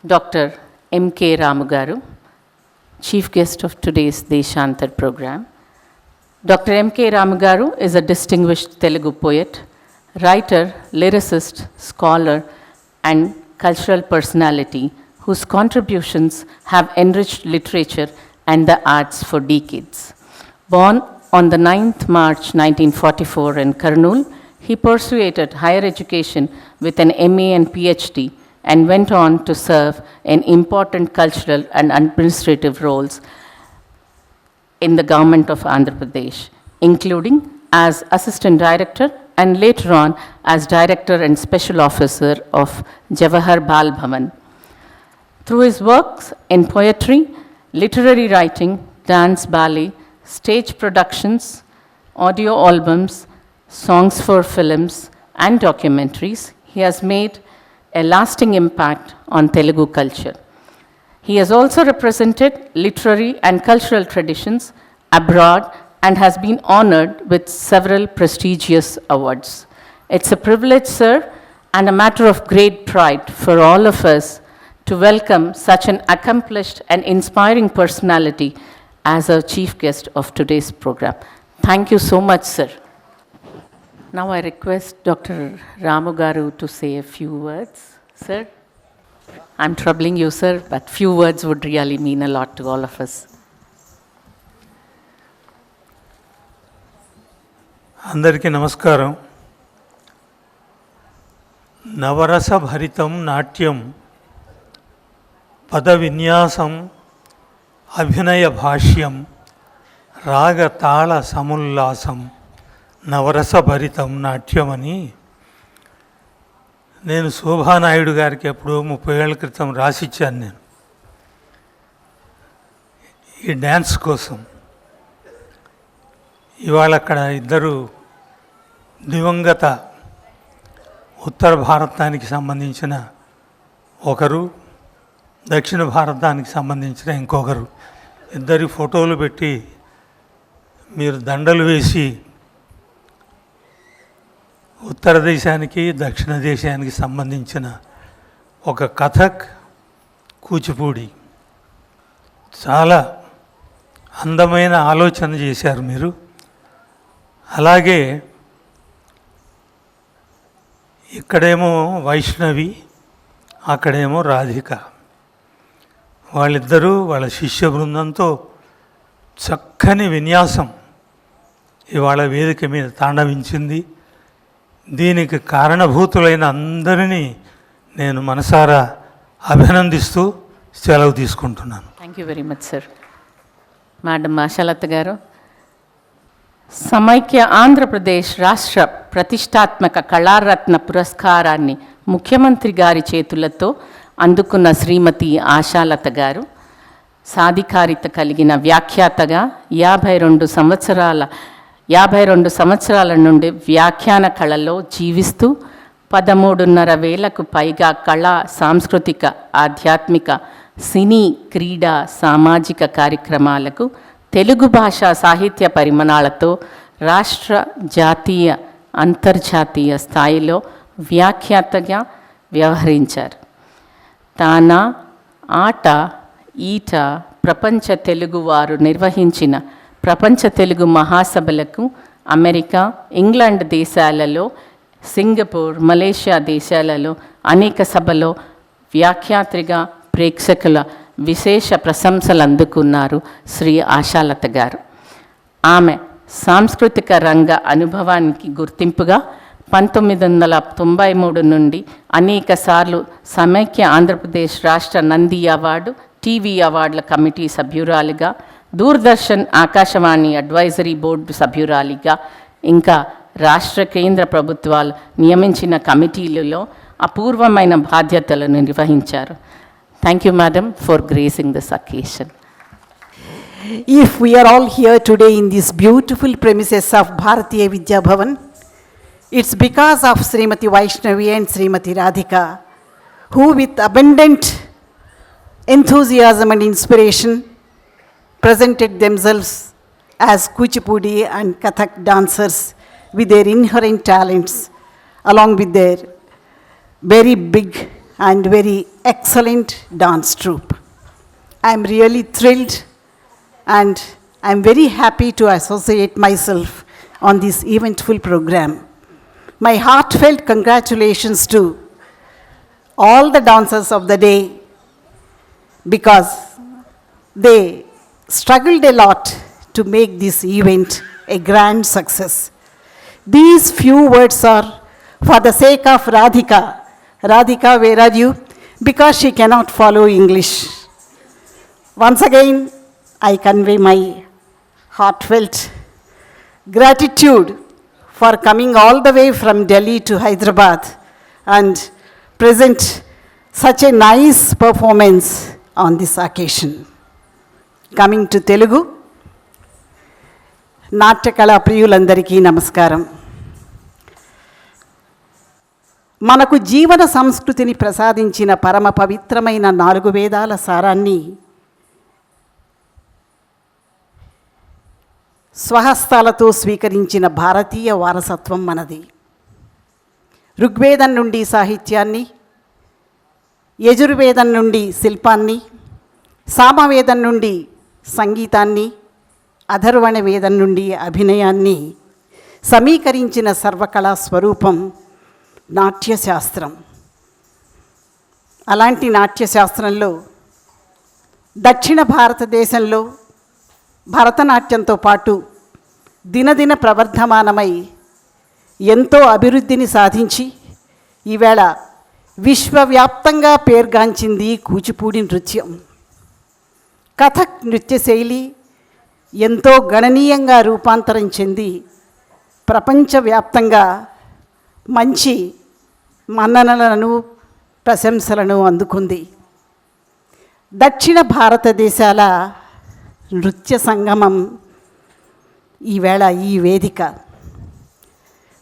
Dr. M.K. Ramugaru, Chief Guest of today's Deshantar program. Dr. M.K. Ramugaru is a distinguished Telugu poet, writer, lyricist, scholar, and cultural personality whose contributions have enriched literature and the arts for decades. Born on the 9th March 1944 in Kurnool, he pursued higher education with an MA and PhD and went on to serve in important cultural and administrative roles in the government of Andhra Pradesh, including as Assistant Director and later on as Director and Special Officer of Jawahar Bal Bhavan. Through his works in poetry, literary writing, dance, ballet, stage productions, audio albums, songs for films, and documentaries, he has made a lasting impact on Telugu culture. He has also represented literary and cultural traditions abroad and has been honored with several prestigious awards. It's a privilege, sir, and a matter of great pride for all of us to welcome such an accomplished and inspiring personality as our chief guest of today's program. Thank you so much, sir. Now I request Dr. Ramugaru to say a few words. Sir, I'm troubling you, sir, but few words would really mean a lot to all of us. అందరికీ నమస్కారం. నవరస భరితం నాట్యం పద విన్యాసం అభినయ భాష్యం రాగ తాళ సముల్లాసం నవరస భరితం నాట్యం అని నేను శోభానాయుడు గారికి ఎప్పుడో 30 ఏళ్ల క్రితం రాసిచ్చాను. నేను ఈ డ్యాన్స్ కోసం ఇవాళ అక్కడ ఇద్దరు దివంగత ఉత్తర భారతానికి సంబంధించిన ఒకరు, దక్షిణ భారతానికి సంబంధించిన ఇంకొకరు, ఇద్దరి ఫోటోలు పెట్టి మీరు దండలు వేసి ఉత్తర దేశానికి దక్షిణ దేశానికి సంబంధించిన ఒక కథక్, కూచిపూడి చాలా అందమైన ఆలోచన చేశారు మీరు. అలాగే ఇక్కడేమో వైష్ణవి, అక్కడేమో రాధిక, వాళ్ళిద్దరూ వాళ్ళ శిష్య బృందంతో చక్కని విన్యాసం ఇవాళ వేదిక మీద తాండవించింది. దీనికి కారణభూతులైన అందరినీ నేను మనసారా అభినందిస్తూ సెలవు తీసుకుంటున్నాను. Thank you very much sir. Madam Ashalatha గారు, సమైక్య ఆంధ్రప్రదేశ్ రాష్ట్ర ప్రతిష్టాత్మక కళారత్న పురస్కారాన్ని ముఖ్యమంత్రి గారి చేతులతో అందుకున్న శ్రీమతి ఆశాలత గారు సాధికారిత కలిగిన వ్యాఖ్యాతగా 52 సంవత్సరాల నుండి వ్యాఖ్యాన కళలో జీవిస్తూ 13,500 పైగా కళా, సాంస్కృతిక, ఆధ్యాత్మిక, సినీ, క్రీడా, సామాజిక కార్యక్రమాలకు తెలుగు భాషా సాహిత్య పరిమాణాలతో రాష్ట్ర, జాతీయ, అంతర్జాతీయ స్థాయిలో వ్యాఖ్యాతగా వ్యవహరించారు. తానా, ఆట, ఈట ప్రపంచ తెలుగువారు నిర్వహించిన ప్రపంచ తెలుగు మహాసభలకు అమెరికా, ఇంగ్లాండ్ దేశాలలో, సింగపూర్, మలేషియా దేశాలలో అనేక సభలో వ్యాఖ్యాత్రిగా ప్రేక్షకుల విశేష ప్రశంసలు అందుకున్నారు శ్రీ ఆశాలత గారు. ఆమె సాంస్కృతిక రంగ అనుభవానికి గుర్తింపుగా 1993 నుండి అనేక సార్లు సమైక్య ఆంధ్రప్రదేశ్ రాష్ట్ర నంది అవార్డు, టీవీ అవార్డుల కమిటీ సభ్యురాలిగా, దూరదర్శన్, ఆకాశవాణి అడ్వైజరీ బోర్డు సభ్యురాలిగా, ఇంకా రాష్ట్ర, కేంద్ర ప్రభుత్వాలు నియమించిన కమిటీలలో అపూర్వమైన బాధ్యతలను నిర్వహించారు. Thank you, madam, for gracing this occasion. If we are all here today in these beautiful premises of Bharatiya Vidya Bhavan, it's because of Srimati Vaishnavi and Srimati Radhika, who with abundant enthusiasm and inspiration presented themselves as Kuchipudi and Kathak dancers with their inherent talents, along with their very big and very excellent dance troupe. I am really thrilled and I am very happy to associate myself on this eventful program. My heartfelt congratulations to all the dancers of the day because they struggled a lot to make this event a grand success. These few words are for the sake of Radhika. Radhika, where are you? Because she cannot follow English. Once again, I convey my heartfelt gratitude for coming all the way from Delhi to Hyderabad and present such a nice performance on this occasion. Coming to Telugu, నాట్యకళా ప్రియులందరికీ నమస్కారం. మనకు జీవన సంస్కృతిని ప్రసాదించిన పరమ పవిత్రమైన 4 వేదాల సారాన్ని స్వహస్తాలతో స్వీకరించిన భారతీయ వారసత్వం మనది. ఋగ్వేదం నుండి సాహిత్యాన్ని, యజుర్వేదం నుండి శిల్పాన్ని, సామవేదం నుండి సంగీతాన్ని, అథర్వణ వేదం నుండి అభినయాన్ని సమీకరించిన సర్వకళా స్వరూపం నాట్యశాస్త్రం. అలాంటి నాట్యశాస్త్రంలో దక్షిణ భారతదేశంలో భరతనాట్యంతో పాటు దినదిన ప్రవర్ధమానమై ఎంతో అభివృద్ధిని సాధించి ఈవేళ విశ్వవ్యాప్తంగా పేర్గాంచింది కూచిపూడి నృత్యం. కథక్ నృత్య శైలి ఎంతో గణనీయంగా రూపాంతరం చెంది ప్రపంచవ్యాప్తంగా మంచి మన్ననలను ప్రశంసలను అందుకుంది. దక్షిణ భారతదేశాల నృత్య సంగమం ఈవేళ ఈ వేదిక.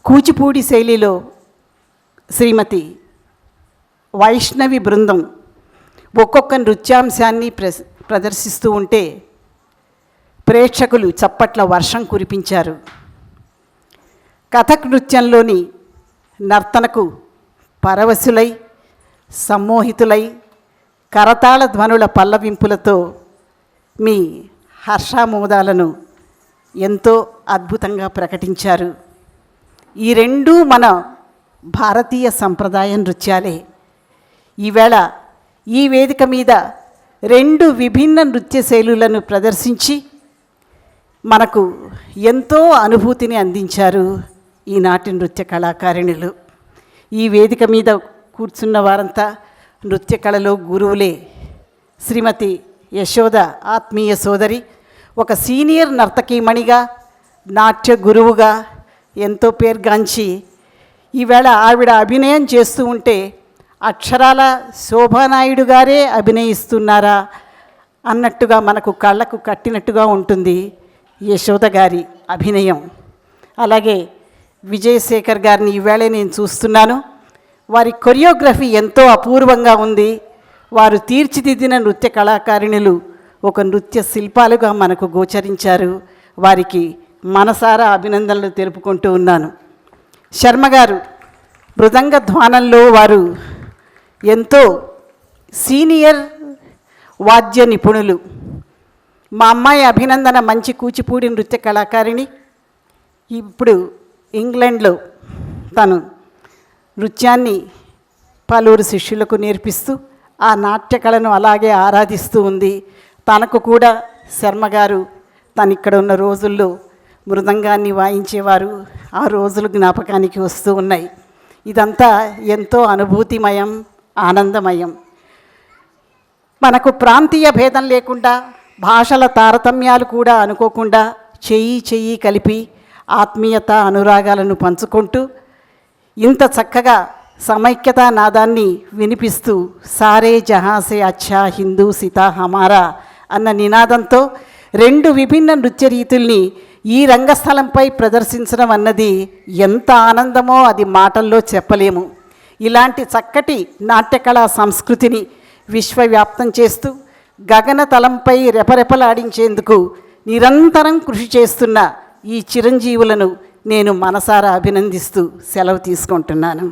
కూచిపూడి శైలిలో శ్రీమతి వైష్ణవి బృందం ఒక్కొక్క నృత్యాంశాన్ని ప్రదర్శిస్తూ ఉంటే ప్రేక్షకులు చప్పట్ల వర్షం కురిపించారు. కథక్ నృత్యంలోని నర్తనకు పరవశులై సమ్మోహితులై కరతాళ ధ్వనుల పల్లవింపులతో మీ హర్షామోదాలను ఎంతో అద్భుతంగా ప్రకటించారు. ఈ రెండూ మన భారతీయ సంప్రదాయ నృత్యాలే. ఈవేళ ఈ వేదిక మీద 2 విభిన్న నృత్య శైలులను ప్రదర్శించి మనకు ఎంతో అనుభూతిని అందించారు ఈనాటి నృత్య కళాకారిణులు. ఈ వేదిక మీద కూర్చున్న వారంతా నృత్య కళలో గురువులే. శ్రీమతి యశోద ఆత్మీయ సోదరి ఒక సీనియర్ నర్తకీమణిగా, నాట్య గురువుగా ఎంతో పేర్గాంచి ఈవేళ ఆవిడ అభినయం చేస్తూ ఉంటే అక్షరాల శోభానాయుడు గారే అభినయిస్తున్నారా అన్నట్టుగా మనకు కళ్ళకు కట్టినట్టుగా ఉంటుంది యశోద గారి అభినయం. అలాగే విజయశేఖర్ గారిని ఈవేళ నేను చూస్తున్నాను. వారి కొరియోగ్రఫీ ఎంతో అపూర్వంగా ఉంది. వారు తీర్చిదిద్దిన నృత్య కళాకారిణులు ఒక నృత్య శిల్పాలుగా మనకు గోచరించారు. వారికి మనసారా అభినందనలు తెలుపుకుంటూ ఉన్నాను. శర్మ గారు మృదంగ ధ్వానంలో వారు ఎంతో సీనియర్ వాద్య నిపుణులు. మా అమ్మాయి అభినందన మంచి కూచిపూడి నృత్య కళాకారిణి. ఇప్పుడు ఇంగ్లాండ్లో తను నృత్యాన్ని పలువురు శిష్యులకు నేర్పిస్తూ ఆ నాట్య కళను అలాగే ఆరాధిస్తూ ఉంది. తనకు కూడా శర్మ గారు తను ఇక్కడ ఉన్న రోజుల్లో మృదంగాన్ని వాయించేవారు. ఆ రోజులు జ్ఞాపకానికి వస్తూ ఉన్నాయి. ఇదంతా ఎంతో అనుభూతిమయం, ఆనందమయం. మనకు ప్రాంతీయ భేదం లేకుండా, భాషల తారతమ్యాలు కూడా అనుకోకుండా చెయ్యి కలిపి ఆత్మీయత అనురాగాలను పంచుకుంటూ ఇంత చక్కగా సమైక్యతా నాదాన్ని వినిపిస్తూ సారే జహాసే అచ్చా హిందూ సితా హమారా అన్న నినాదంతో 2 విభిన్న నృత్య రీతుల్ని ఈ రంగస్థలంపై ప్రదర్శించడం అన్నది ఎంత ఆనందమో అది మాటల్లో చెప్పలేము. ఇలాంటి చక్కటి నాట్యకళా సంస్కృతిని విశ్వవ్యాప్తం చేస్తూ గగనతలంపై రెపరెపలాడించేందుకు నిరంతరం కృషి చేస్తున్న ఈ చిరంజీవులను నేను మనసారా అభినందిస్తూ సెలవు తీసుకుంటున్నాను.